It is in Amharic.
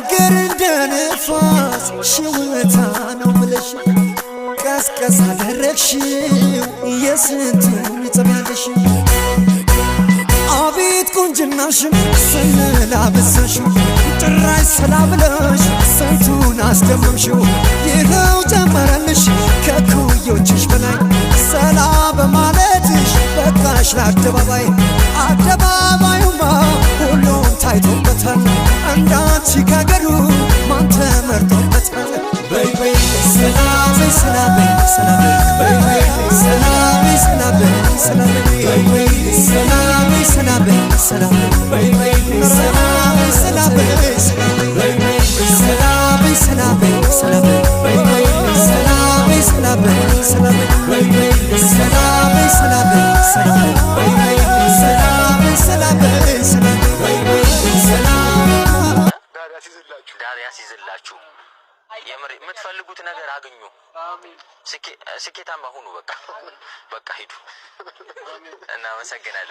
ነገር እንደነፋስ ሽውታ ነው ብለሽ ቀስቀስ አደረግሽው የስንቱን ይጸባለሽ አቤት ቁንጅናሽን ስላበዛሽው ጭራሽ ሰላብለሽ ስንቱን አስደመምሽው ይኸው ጨመረልሽ ከኩዮችሽ በላይ ሰላ በማለትሽ በቃሽ ለአደባባይ አደባባዩማ ሁሉም ታይቶበታል እንዳንቺ ካገሩ ማን ተመርጦበታል በይ በይ ሰላም ሰላም ሰላም በይ በይ ሰላም ሰላም ሰላም በይ በይ ሰላም ሰላም ሰላም በይ በይ ሰላም ሰላም በይ በይ ሰላም ሰላም ሰላም በይ በይ ሰላም ሰላም ሰላም በይ በይ ሰላም ሰላም ሰላም በይ በይ ሰላም ሰላም ሰላም በይ በይ ሰላም ዳር ያስይዝላችሁ የምር የምትፈልጉት ነገር አገኙ ስኬታማ ሁኑ በቃ ሂዱ እናመሰግናለን